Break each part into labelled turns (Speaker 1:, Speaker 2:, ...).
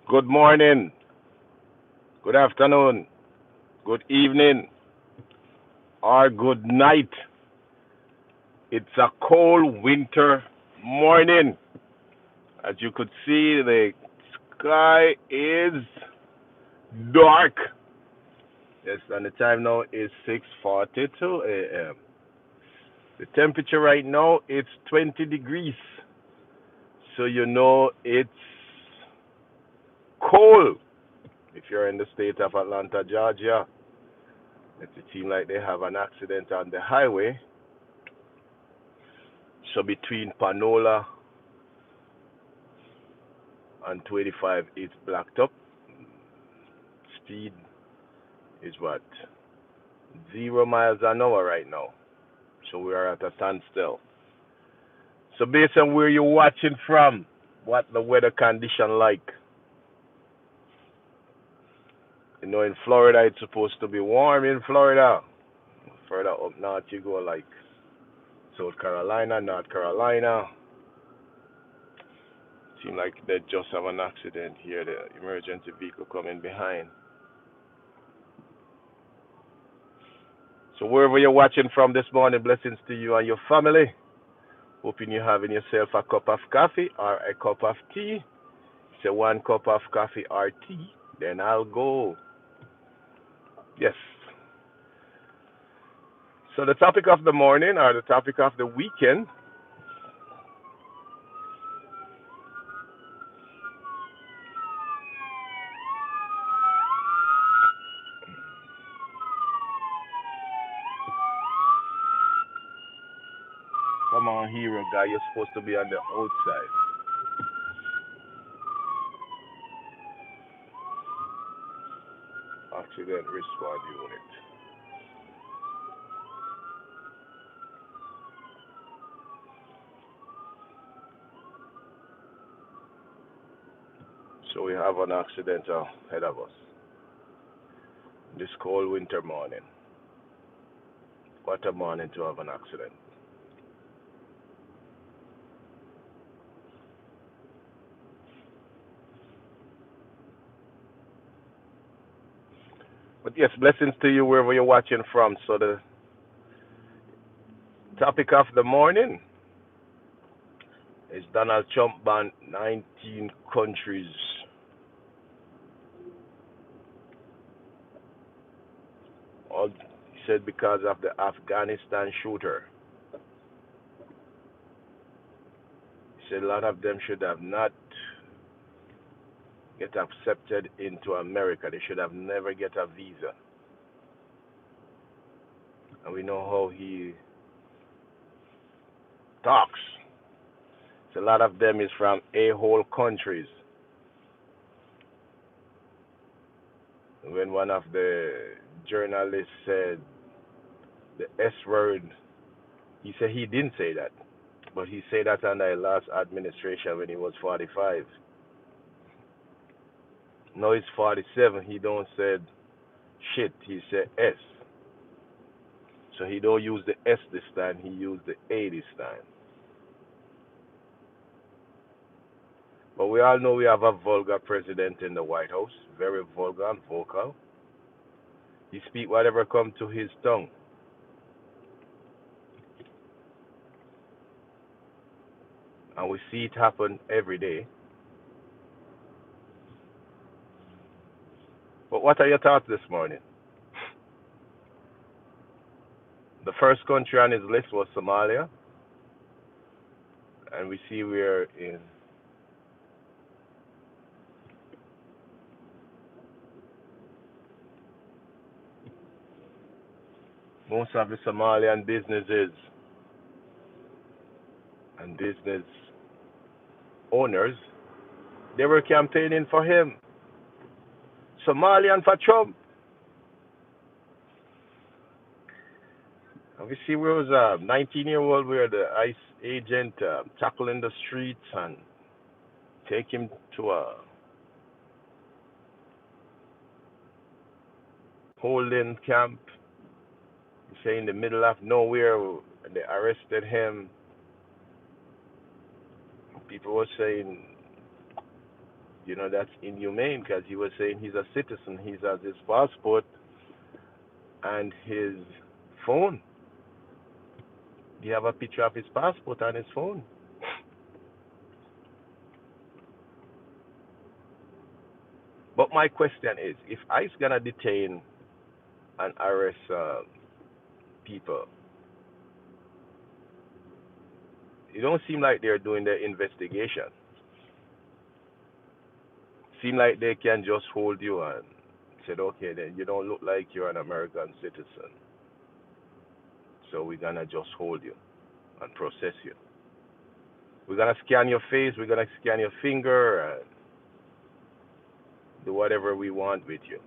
Speaker 1: Good morning, good afternoon, good evening, or good night. It's a cold winter morning. As you could see, the sky is dark. Yes, and the time now is 6:42 a.m. The temperature right now is 20 degrees. So you know it's cold. If you're in the state of Atlanta, Georgia, it seems like they have an accident on the highway. So between Panola and 25 it's blacked up. Speed is what? 0 miles an hour right now. So we are at a standstill. So based on where you're watching from, what the weather condition like? You know, in Florida it's supposed to be warm in Florida. Further up north you go like South Carolina, North Carolina. Seem like they just have an accident here. The emergency vehicle coming behind. So wherever you're watching from this morning, blessings to you and your family. Hoping you're having yourself a cup of coffee or a cup of tea. Say 1 cup of coffee or tea, then I'll go. Yes. So the topic of the morning or the topic of the weekend. Come on, hero guy, you're supposed to be on the outside. Accident response unit. So we have an accident ahead of us. This cold winter morning. What a morning to have an accident. But yes, blessings to you wherever you're watching from. So the topic of the morning is Donald Trump banned 19 countries. All he said because of the Afghanistan shooter. He said a lot of them should have not get accepted into America. They should have never get a visa. And we know how he talks. So a lot of them is from a-hole countries. When one of the journalists said the S word, he said he didn't say that. But he said that under the last administration when he was 45. Now he's 47. He don't said shit. He said S. So he don't use the S this time. He used the A this time. But we all know we have a vulgar president in the White House. Very vulgar and vocal. He speak whatever come to his tongue. And we see it happen every day. But what are your thoughts this morning? The first country on his list was Somalia. And we see we're in most of the Somalian businesses and business owners, they were campaigning for him. Somalian for Trump. And we see where was a 19-year-old where the ICE agent tackling the streets and take him to a holding camp. Say in the middle of nowhere, they arrested him. People were saying That's inhumane because he was saying he's a citizen. He has his passport and his phone. You have a picture of his passport on his phone. But my question is, if ICE gonna detain and arrest people, it don't seem like they're doing their investigation. Seem like they can just hold you and said, okay, then you don't look like you're an American citizen, so we're gonna just hold you and process you. We're gonna scan your face, we're gonna scan your finger, and do whatever we want with you.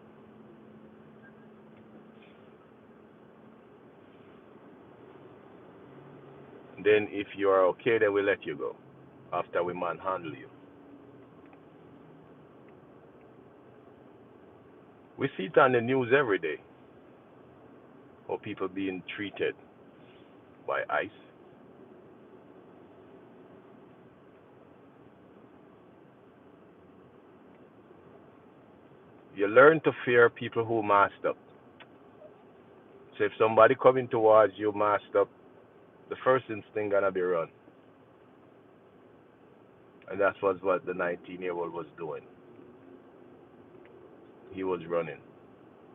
Speaker 1: Then if you are okay, then we let you go after we manhandle you. We see it on the news every day, how people being treated by ICE. You learn to fear people who masked up. So if somebody coming towards you masked up, the first instinct gonna be run. And that's what the 19-year-old was doing. He was running.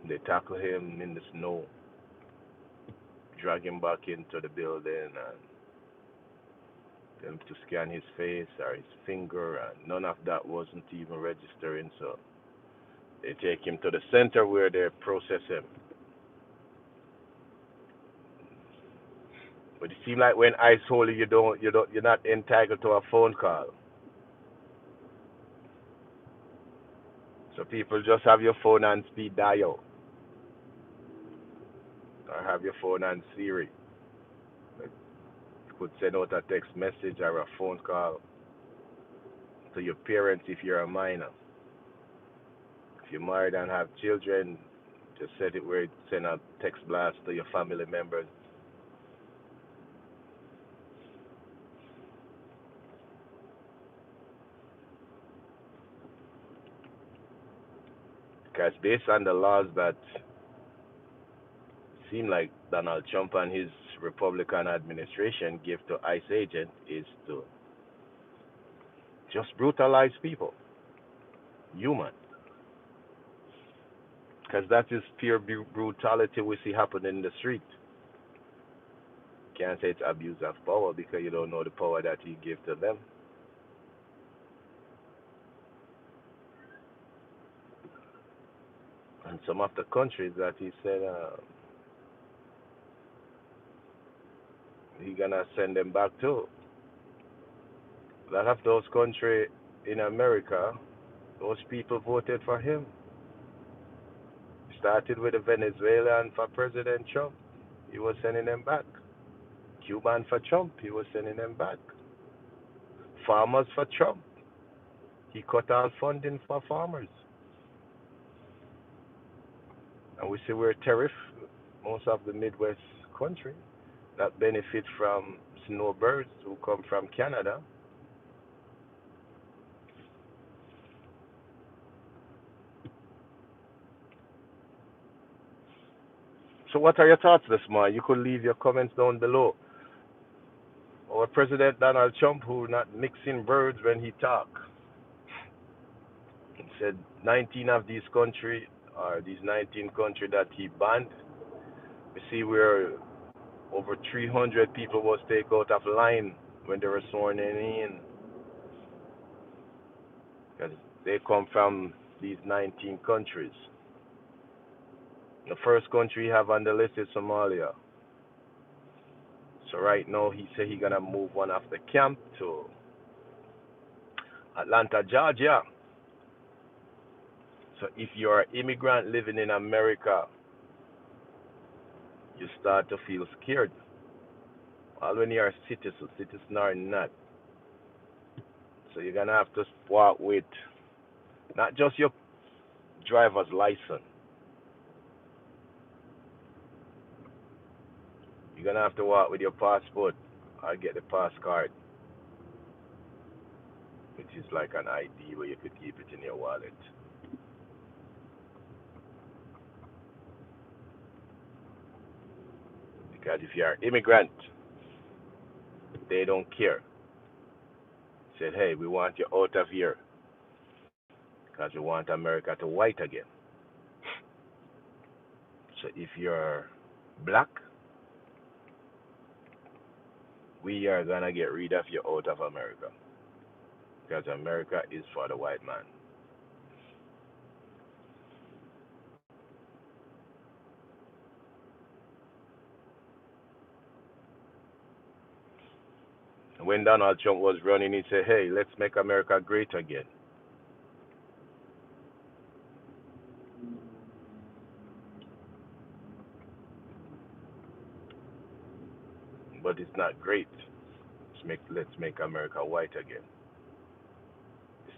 Speaker 1: They tackle him in the snow, drag him back into the building, and them to scan his face or his finger, and none of that wasn't even registering. So they take him to the center where they process him. But it seems like when ICE hold you, you're not entitled to a phone call. So people just have your phone on speed dial, or have your phone on Siri. Like, you could send out a text message or a phone call to your parents if you're a minor. If you're married and have children, just set it where it send a text blast to your family members. Because based on the laws that seem like Donald Trump and his Republican administration give to ICE agents is to just brutalize people, human. Because that is pure brutality we see happen in the street. Can't say it's abuse of power because you don't know the power that he gave to them. And some of the countries that he said he gonna send them back to. A lot of those countries in America, those people voted for him. Started with the Venezuelan for President Trump. He was sending them back. Cuban for Trump. He was sending them back. Farmers for Trump. He cut off funding for farmers. And we see we're tariff, most of the Midwest country that benefit from snowbirds who come from Canada. So what are your thoughts this morning? You could leave your comments down below. Our President Donald Trump who not mixing birds when he talk. He said 19 of these countries are these 19 countries that he banned. We see where over 300 people was taken out of line when they were sworn in because they come from these 19 countries. The first country he have on the list is Somalia. So right now he said he gonna move one of the camp to Atlanta, Georgia. So if you're an immigrant living in America, you start to feel scared. All when you're a citizen or not. So you're gonna have to walk with not just your driver's license. You're gonna have to walk with your passport or get the pass card. which is like an ID where you could keep it in your wallet. Because if you're an immigrant, they don't care. Said, hey, we want you out of here because we want America to white again. So if you're black, we are gonna get rid of you out of America because America is for the white man. When Donald Trump was running, he said, hey, let's make America great again. But it's not great. Let's make America white again.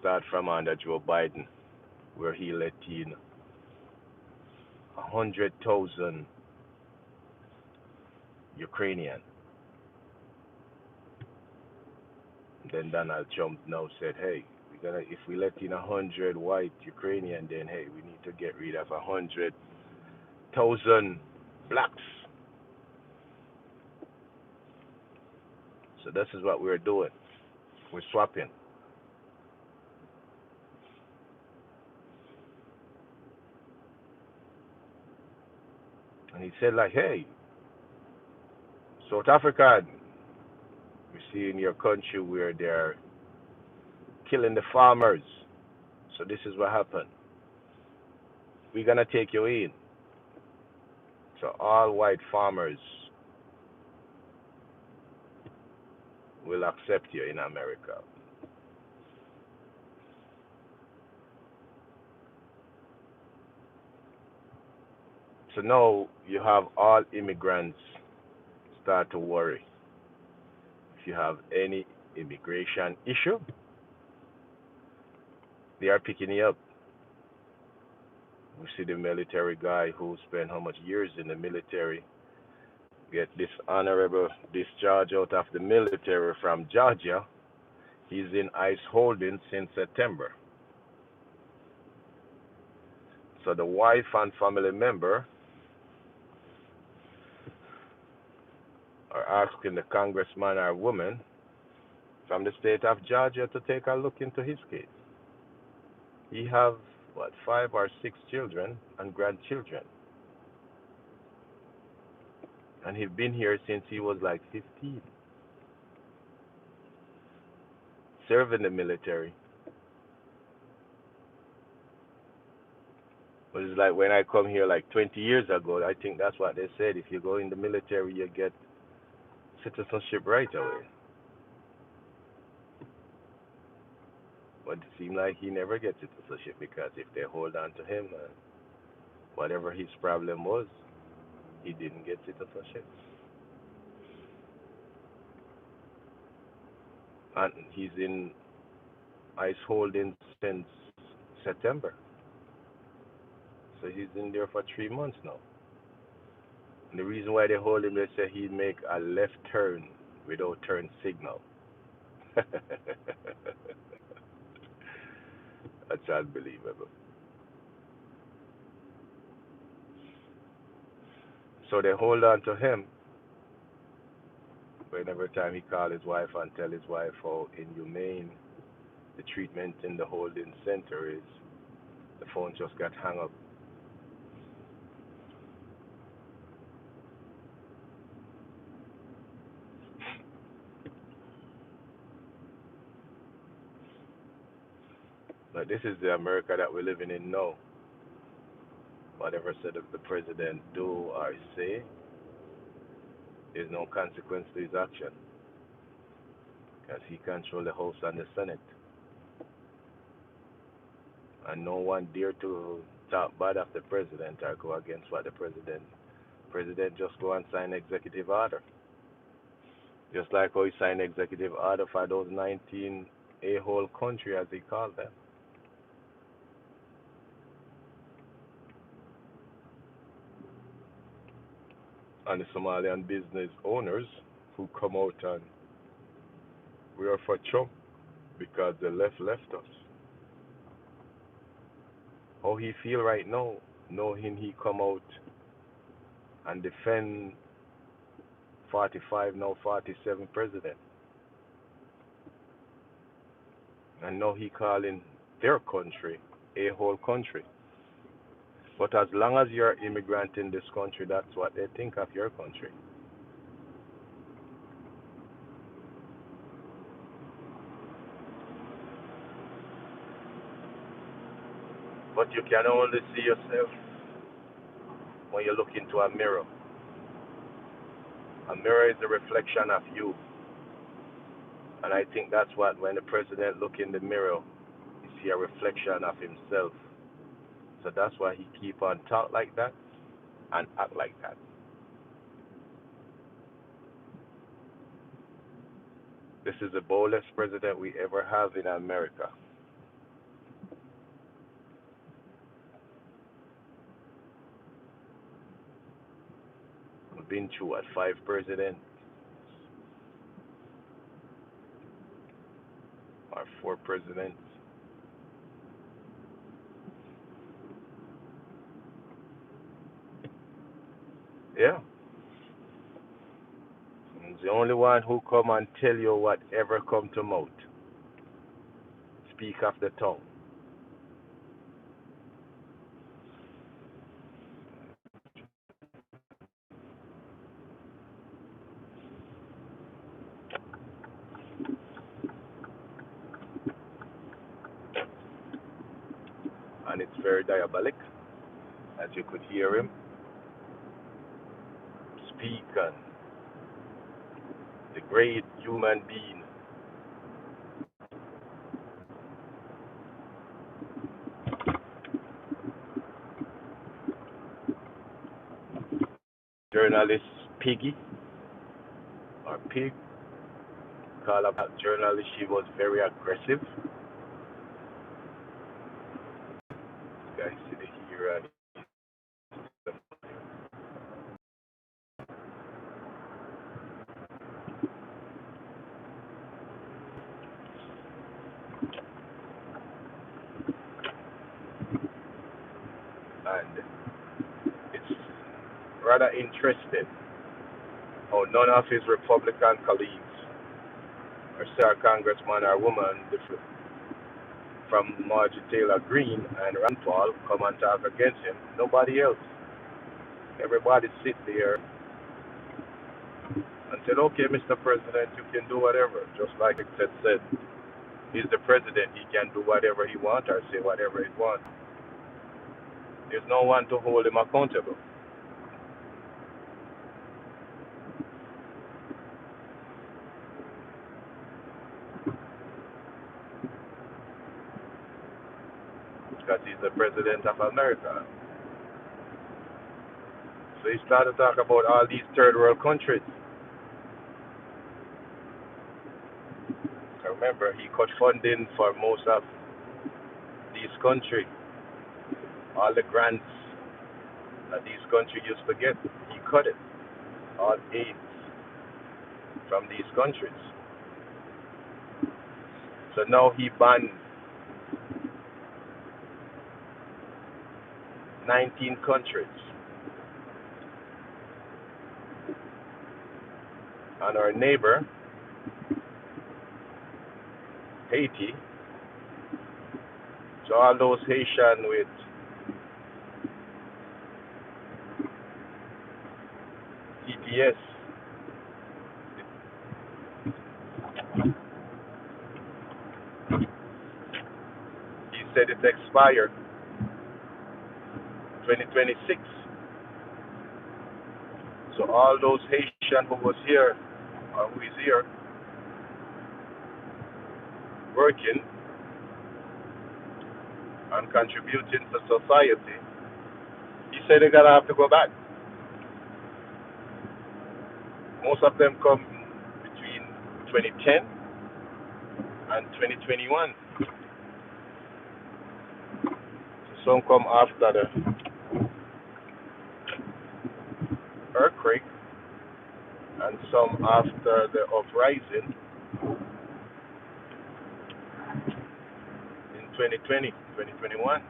Speaker 1: Start from under Joe Biden, where he let in 100,000 Ukrainian. Then Donald Trump now said, hey, we're gonna if we let in 100 white Ukrainian, then hey, we need to get rid of 100,000 blacks. So this is what we're doing. We're swapping. And he said like, hey, South Africa, we see in your country where they're killing the farmers. So this is what happened. We're gonna take you in. So all white farmers will accept you in America. So now you have all immigrants start to worry. If you have any immigration issue, they are picking you up. We see the military guy who spent how much years in the military get this honorable discharge out of the military from Georgia. He's in ICE holding since September. So the wife and family member are asking the congressman or woman from the state of Georgia to take a look into his case. He have what 5 or 6 children and grandchildren, and he's been here since he was like 15, serving the military. But it's like when I come here like 20 years ago, I think that's what they said. If you go in the military, you get citizenship right away. But it seems like he never gets citizenship because if they hold on to him, whatever his problem was, he didn't get citizenship. And he's in ICE holding since September. So he's in there for 3 months now. And the reason why they hold him, they say he make a left turn without turn signal. That's unbelievable. So they hold on to him. But every time he call his wife and tell his wife how inhumane the treatment in the holding center is, the phone just got hung up. But this is the America that we're living in now. Whatever said of the president do or say, there's no consequence to his action because he controls the House and the Senate. And no one dare to talk bad of the president or go against what the president just go and sign executive order. Just like how he signed executive order for those 19 a-hole country as he called them. And the Somalian business owners who come out and we are for Trump. because the left us. How he feel right now, knowing he come out and defend 45, now 47 president. And now he calling their country a whole country. But as long as you're an immigrant in this country, that's what they think of your country. But you can only see yourself when you look into a mirror. A mirror is a reflection of you. And I think that's what when the president look in the mirror, he see a reflection of himself. So that's why he keep on talk like that and act like that. This is the boldest president we ever have in America. We've been through what, 5 presidents or 4 presidents. Yeah. He's the only one who come and tell you whatever come to mouth. Speak of the tongue. And it's very diabolic, as you could hear him speak and degrade human being. Journalist Piggy or Pig call about journalist. She was very aggressive. Guys, see the here and it's rather interesting how none of his Republican colleagues or say a congressman or woman different from Marjorie Taylor Greene and Rand Paul come and talk against him. Nobody else. Everybody sit there and said, okay, Mr. President, you can do whatever. Just like it said, he's the president. He can do whatever he wants or say whatever he wants. There's no one to hold him accountable. Because he's the president of America. So he started to talk about all these third world countries. I remember he cut funding for most of these countries. All the grants that these countries used to get, he cut it. All aid from these countries. So now he banned 19 countries. And our neighbor, Haiti, so all those Haitian with TPS, he said it expired 2026. So all those Haitian who was here or who is here working and contributing to society, he said they're gonna have to go back. Most of them come between 2010 and 2021. Some come after the earthquake and some after the uprising. 2020, 2021.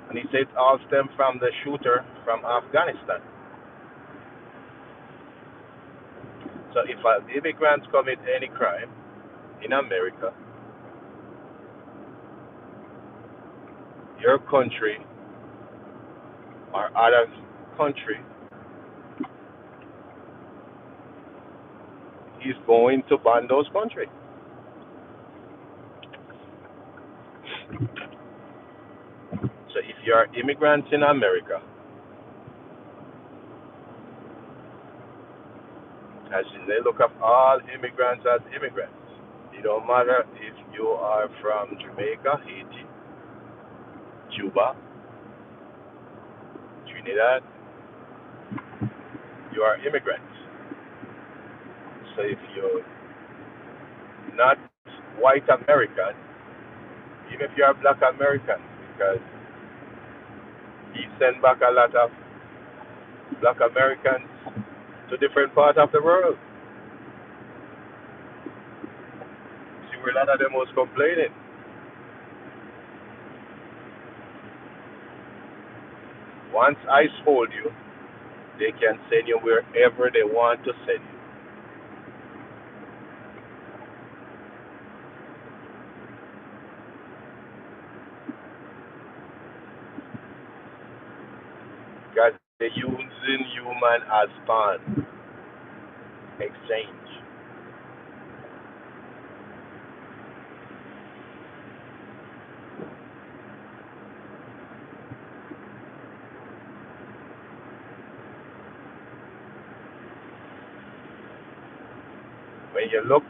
Speaker 1: And he said it all stemmed from the shooter from Afghanistan. So if an immigrant commit any crime in America, your country or other country is going to ban those countries. So if you are immigrants in America, as they look at all immigrants as immigrants. It don't matter if you are from Jamaica, Haiti, Cuba, Trinidad, you are immigrants. So if you're not white American, even if you are black American, because he sent back a lot of black Americans to different parts of the world. See where a lot of them was complaining. Once ICE hold you, they can send you wherever they want to send you. Because they're using human as pawn exchange. When you look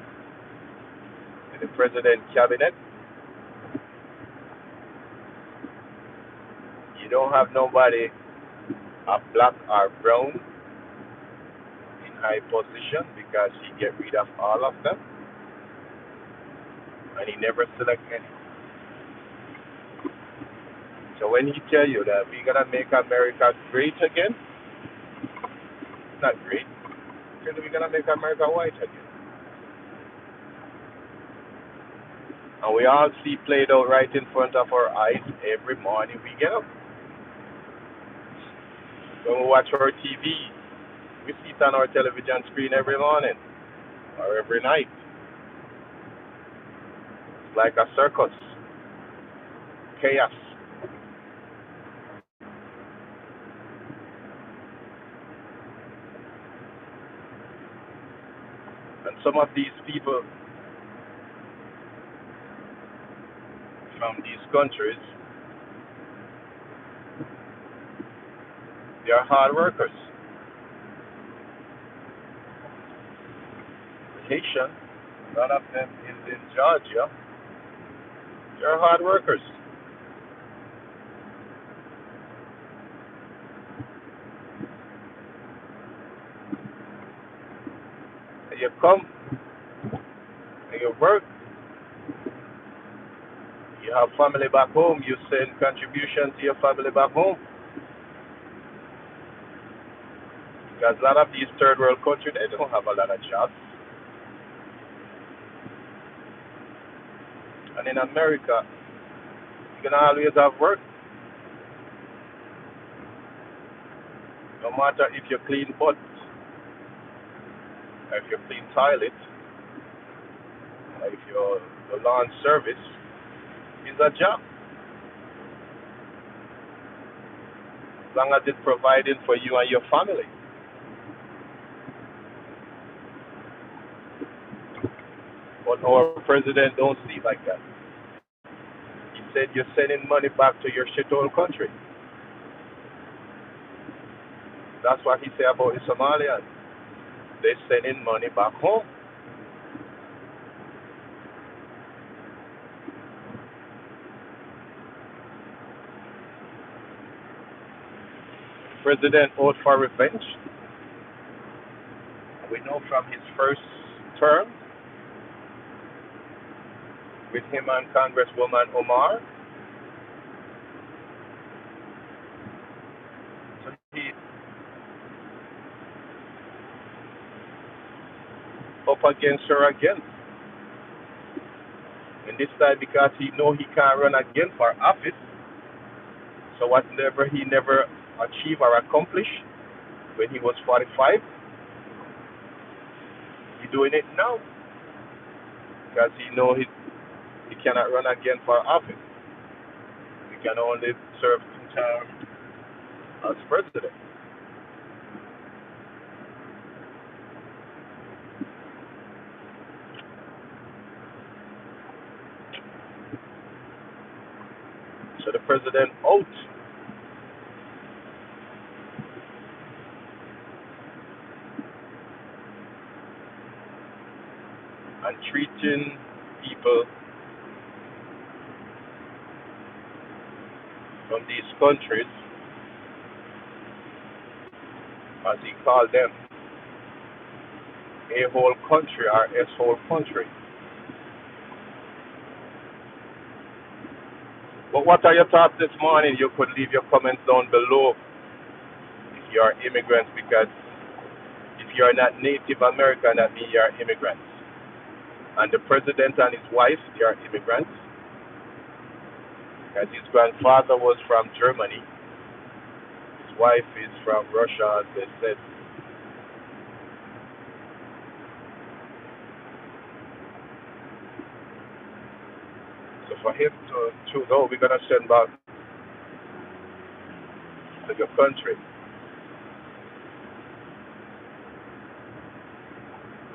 Speaker 1: at the president's cabinet, you don't have nobody a black or brown in high position because he get rid of all of them and he never select any. So when he tell you that we're gonna make America great again, it's not great. Because we're gonna make America white again. And we all see played out right in front of our eyes every morning we get up. When we watch our TV, we see it on our television screen every morning or every night. It's like a circus, chaos. And some of these people from these countries, they are hard workers. Haitian, a lot of them is in Georgia, they're hard workers. And you come and you work, you have family back home, you send contribution to your family back home. Because a lot of these third world countries, they don't have a lot of jobs. And in America, you can always have work. No matter if you clean pots, or if you clean toilets, or if you're the lawn service, is a job. As long as it's providing for you and your family. But our president don't see like that. He said you're sending money back to your shithole country. That's what he said about the Somalians. They're sending money back home. President out for revenge. We know from his first term with him and Congresswoman Omar. So he up against her again. And this time because he know he can't run again for office. So whatever he never achieved or accomplished when he was 45, he doing it now because he know he cannot run again for office. He can only serve 2 terms as president. So the president out and treating people from these countries, as he called them, a whole country or a whole country. But what are your thoughts this morning? You could leave your comments down below if you are immigrants, because if you are not Native American, that means you are immigrants. And the president and his wife, they are immigrants. Because his grandfather was from Germany. His wife is from Russia, as they said. So for him to know, we're going to send back to your country.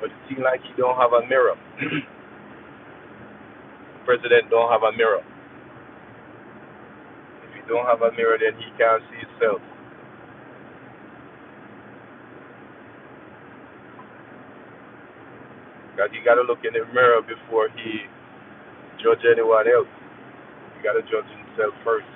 Speaker 1: But it seems like he don't have a mirror. The president don't have a mirror. If he don't have a mirror, then he can't see himself. Because he got to look in the mirror before he judge anyone else. He got to judge himself first.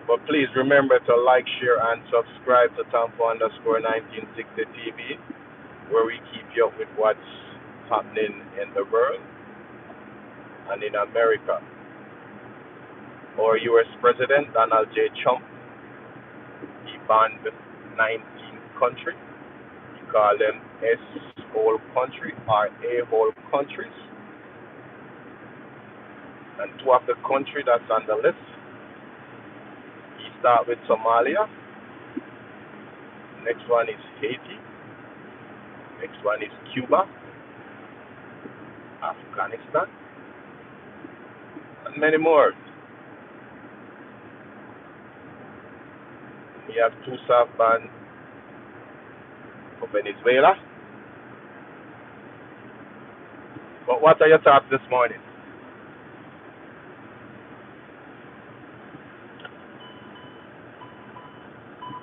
Speaker 1: But please remember to like, share, and subscribe to Tampo_1960 TV, where we keep you up with what's happening in the world and in America. Our U.S. President, Donald J. Trump, he banned 19 countries. He called them S-whole country or A-whole countries. And 2 of the countries that's on the list, he start with Somalia. Next one is Haiti. Next one is Cuba, Afghanistan, and many more. We have 2 soft bans for Venezuela. But what are your thoughts this morning?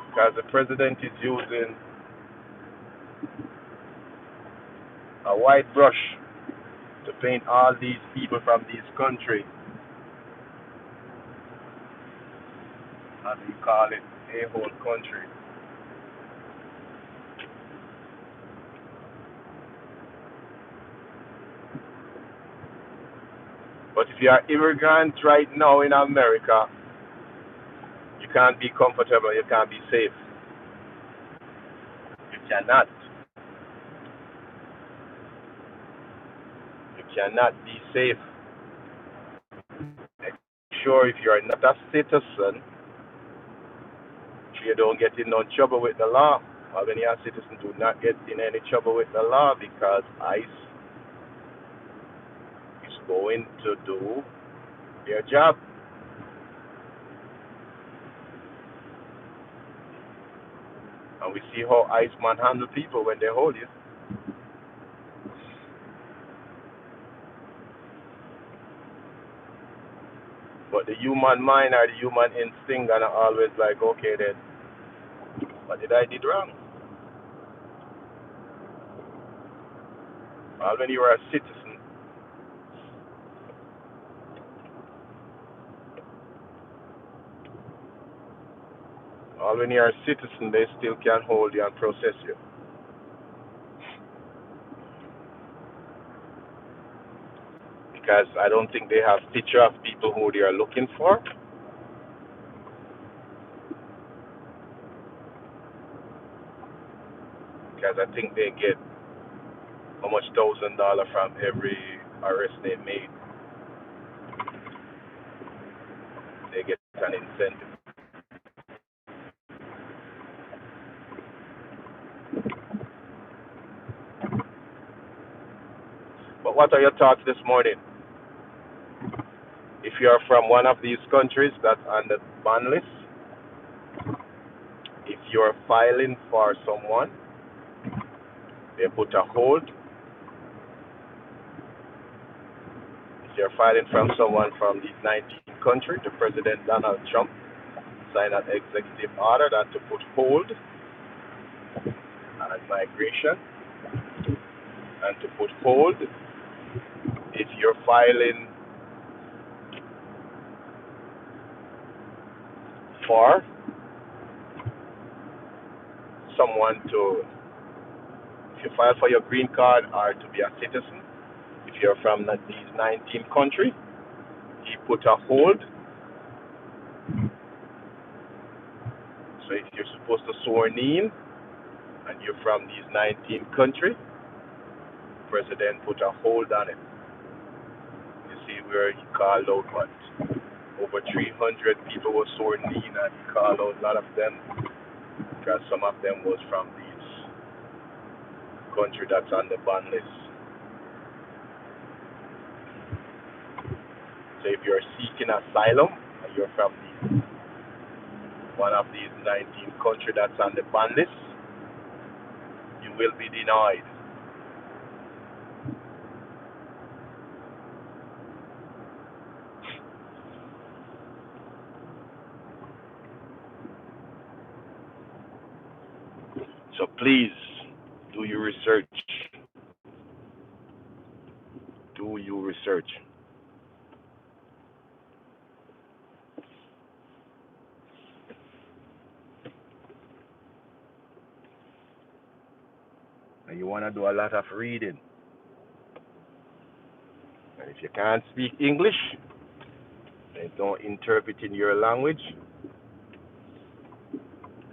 Speaker 1: Because the president is using a white brush to paint all these people from these countries, as we call it, a whole country. But if you are immigrant right now in America, you can't be comfortable, you can't be safe. You cannot. You cannot be safe. Make sure if you are not a citizen, you don't get in no trouble with the law. Or when you are a citizen, do not get in any trouble with the law, because ICE is going to do their job. And we see how ICE manhandle people when they hold you. But the human mind or the human instinct gonna always like, okay then, what did I did wrong? Well, when you are a citizen, when you are a citizen, they still can hold you and process you. because I don't think they have picture of people who they are looking for. Because I think they get how much $1,000 from every arrest they made. They get an incentive. But what are your thoughts this morning? If you are from one of these countries that's on the ban list, if you're filing for someone, they put a hold. If you're filing from someone from these 19 countries, the President Donald Trump signed an executive order that to put hold on migration and to put hold if you're filing for someone to, if you file for your green card or to be a citizen, if you're from these 19 countries, he put a hold. So if you're supposed to sworn in and you're from these 19 countries, President put a hold on it. You see where he called out what? Over 300 people were sworn in, and he called out a lot of them because some of them was from these countries that's on the ban list. So if you're seeking asylum and you're from one of these 19 countries that's on the ban list, you will be denied. So please do your research. Do your research. And you want to do a lot of reading. And if you can't speak English, and don't interpret in your language,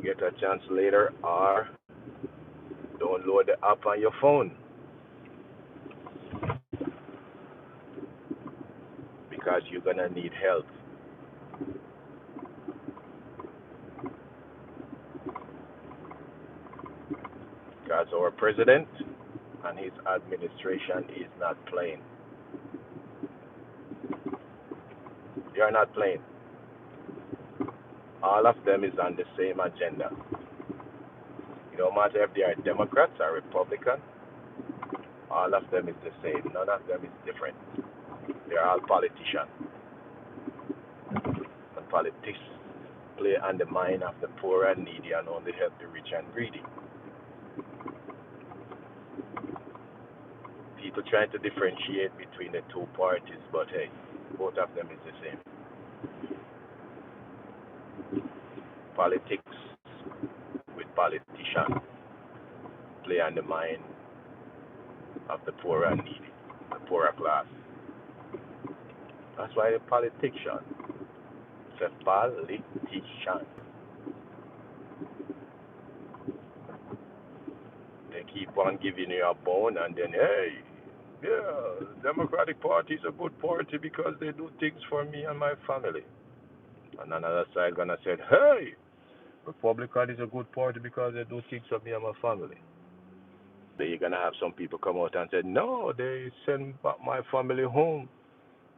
Speaker 1: get a chance later or download the app on your phone. Because you're going to need help. Because our president and his administration is not playing. They are not playing. All of them is on the same agenda. It don't matter if they are Democrats or Republicans. All of them is the same. None of them is different. They are all politicians. And politics play on the mind of the poor and needy and only help the rich and greedy. People trying to differentiate between the two parties, but hey, both of them is the same. Politics with politicians play on the mind of the poor and needy, the poorer class. That's why the politician. It's a politician. They keep on giving you a bone and then, hey, yeah, the Democratic Party is a good party because they do things for me and my family. And another side gonna say, hey, Republican is a good party because they do things for me and my family. Then you're gonna have some people come out and say, no, they send back my family home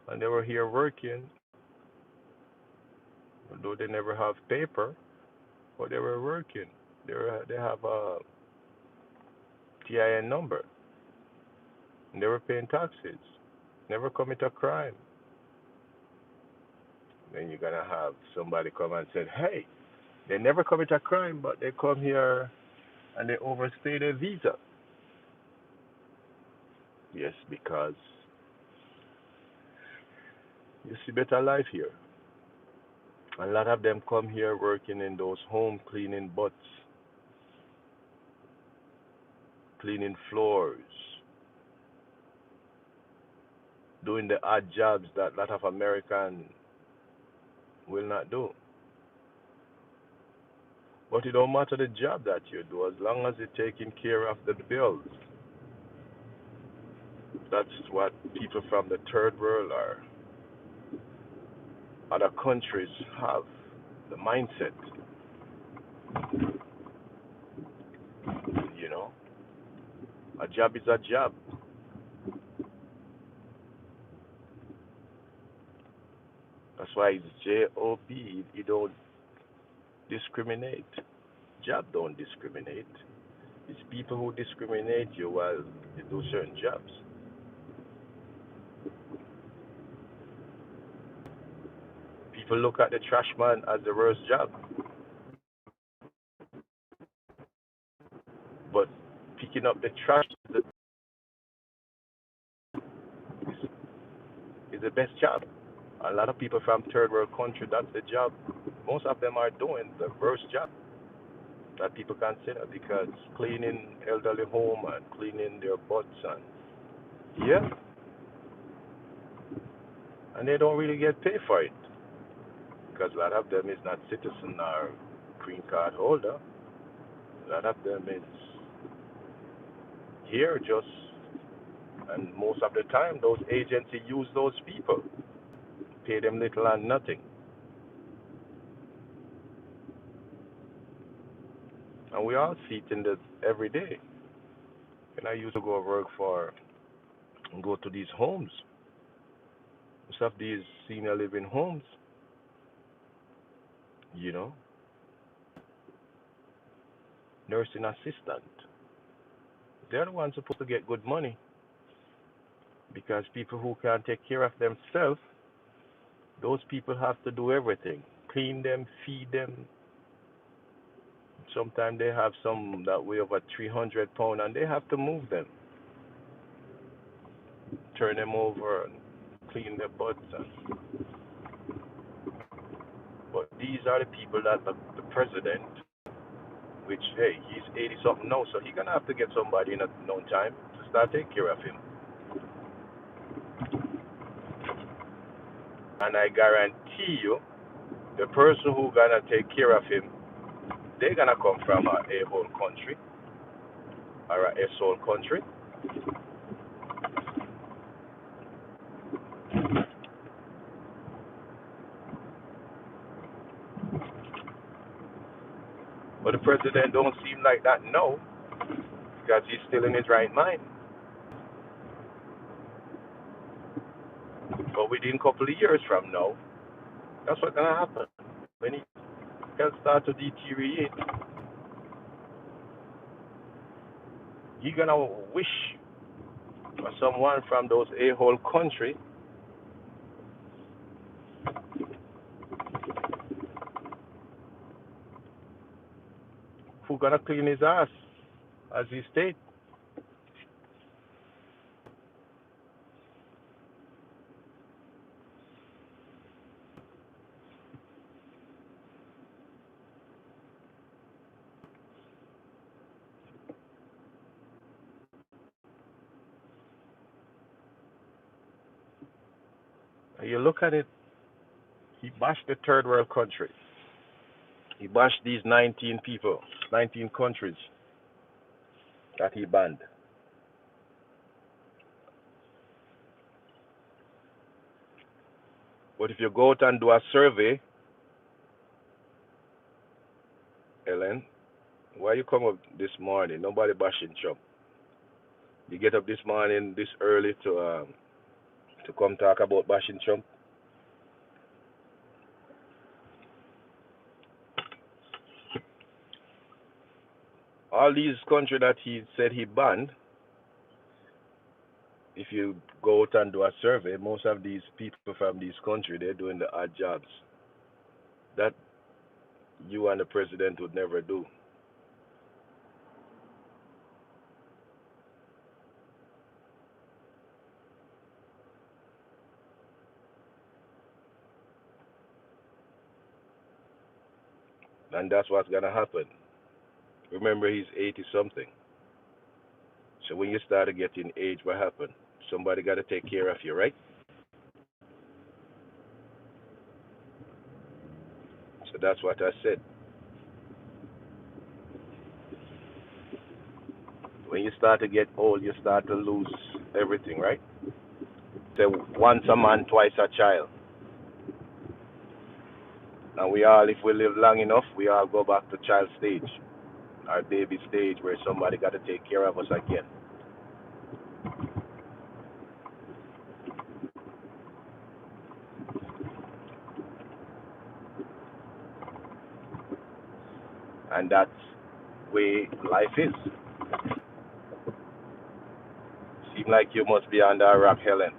Speaker 1: and they were here working, although they never have paper, but they were working. They have a TIN number. And they were paying taxes. Never commit a crime. Then you're gonna have somebody come and say, hey, they never commit a crime, but they come here and they overstay their visa. Yes, because you see better life here. A lot of them come here working in those home cleaning butts, cleaning floors, doing the odd jobs that a lot of Americans will not do. But it don't matter the job that you do, as long as you're taking care of the bills. That's what people from the third world or other countries have, the mindset, you know. A job is a job. That's why it's J-O-B. It don't discriminate. Job don't discriminate. It's people who discriminate you while you do certain jobs. People look at the trash man as the worst job, but picking up the trash is the best job. A lot of people from third world country, that's the job. Most of them are doing the worst job that people consider, because cleaning elderly home and cleaning their butts and yeah, and they don't really get paid for it because a lot of them is not citizen or green card holder. A lot of them is here just, and most of the time those agencies use those people, pay them little and nothing. And we all see it in this every day. And I used to go work for, go to these homes, most of these senior living homes, you know, nursing assistant. They're the ones supposed to get good money because people who can't take care of themselves, those people have to do everything, clean them, feed them. Sometimes they have some that weigh over 300 pounds and they have to move them, turn them over, and clean their butts. But these are the people that the president, which, hey, he's 80 something now, so he's going to have to get somebody in no time to start taking care of him. And I guarantee you, the person who going to take care of him, they're going to come from a whole country or a soul country. But the president don't seem like that now because he's still in his right mind. But within a couple of years from now, that's what's going to happen. When he can start to deteriorate, you're going to wish for someone from those a-hole country who going to clean his ass, as he stated. You look at it, he bashed the third world country. He bashed these 19 people, 19 countries that he banned. But if you go out and do a survey, Ellen, why you come up this morning? Nobody bashing Trump. You get up this morning this early to come talk about bashing Trump. All these countries that he said he banned, if you go out and do a survey, most of these people from these countries, they're doing the odd jobs that you and the president would never do. And that's what's going to happen. Remember, he's 80 something. So when you start getting age, what happened? Somebody got to take care of you, right? So that's what I said. When you start to get old, you start to lose everything, right? Say once a man, twice a child. And we all, if we live long enough, we all go back to child stage, our baby stage, where somebody got to take care of us again. And that's way life is. Seem like you must be under a rock, Helen.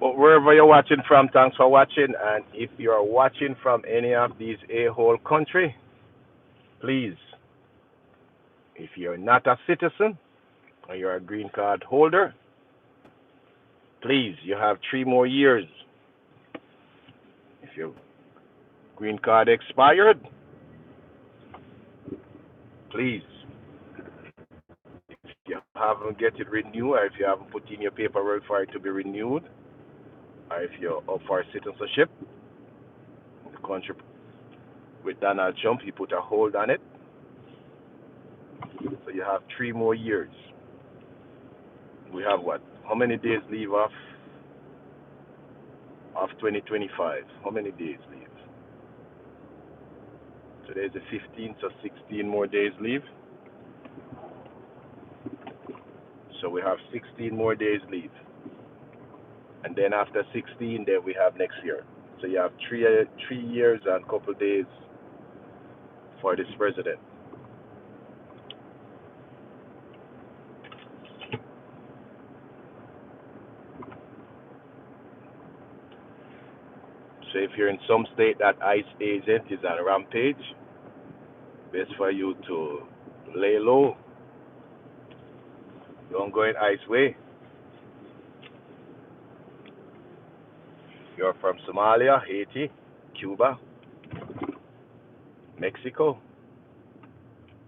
Speaker 1: But wherever you're watching from, thanks for watching. And if you're watching from any of these a-hole country, please, if you're not a citizen or you're a green card holder, please, you have 3 more years. If your green card expired, please, if you haven't get it renewed, or if you haven't put in your paperwork for it to be renewed, or if you're up for citizenship, the country with Donald Trump, he put a hold on it. So you have 3 more years. We have what? How many days leave of 2025? How many days leave? Today's the 15th, so 16 more days leave. So we have 16 more days leave. And then after 16, then we have next year. So you have 3 years and a couple of days for this president. So if you're in some state that ICE agent is on a rampage, best for you to lay low. Don't go in ICE way. You're from Somalia, Haiti, Cuba, Mexico.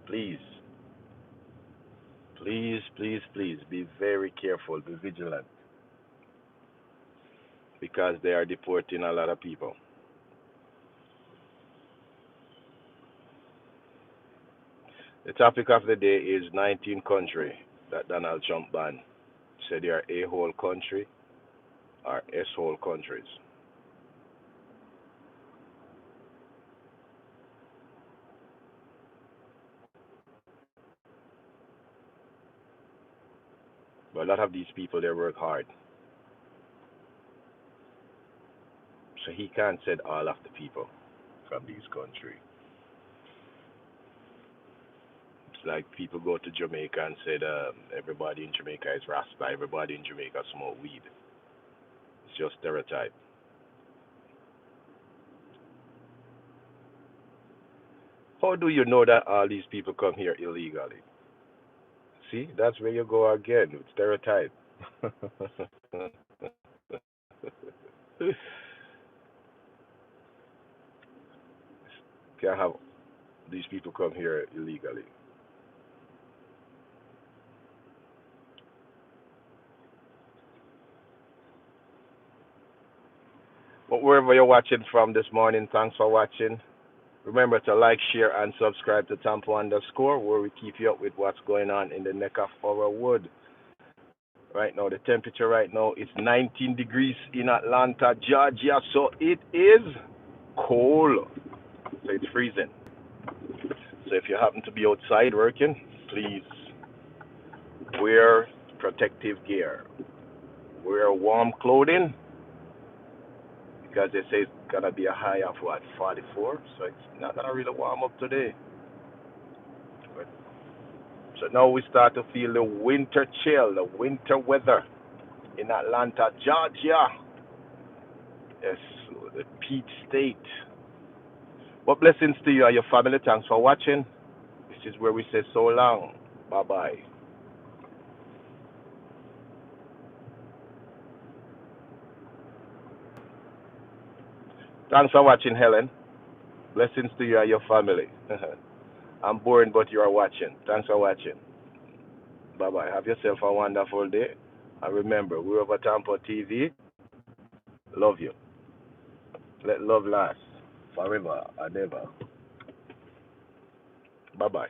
Speaker 1: Please, please, please, please be very careful, be vigilant, because they are deporting a lot of people. The topic of the day is 19 countries that Donald Trump banned. Said they are a-hole country or s-hole countries. But a lot of these people, they work hard. So he can't send all of the people from these countries. It's like people go to Jamaica and said everybody in Jamaica is Rasta, everybody in Jamaica smoke weed. It's just stereotype. How do you know that all these people come here illegally? See, that's where you go again with stereotype. Can't have these people come here illegally. But wherever you're watching from this morning, thanks for watching. Remember to like, share, and subscribe to Tampa_, where we keep you up with what's going on in the neck of our wood. Right now, the temperature right now is 19 degrees in Atlanta, Georgia. So it is cold. So it's freezing. So if you happen to be outside working, please wear protective gear. Wear warm clothing, because they say it's gonna be a high of what, 44. So it's not gonna really warm up today. But, so now we start to feel the winter chill, the winter weather in Atlanta, Georgia. Yes, the Peach State. What blessings to you and your family. Thanks for watching. This is where we say so long. Bye bye. Thanks for watching, Helen. Blessings to you and your family. I'm boring, but you are watching. Thanks for watching. Bye bye. Have yourself a wonderful day. And remember, we're over Tampa TV. Love you. Let love last forever and ever. Bye bye.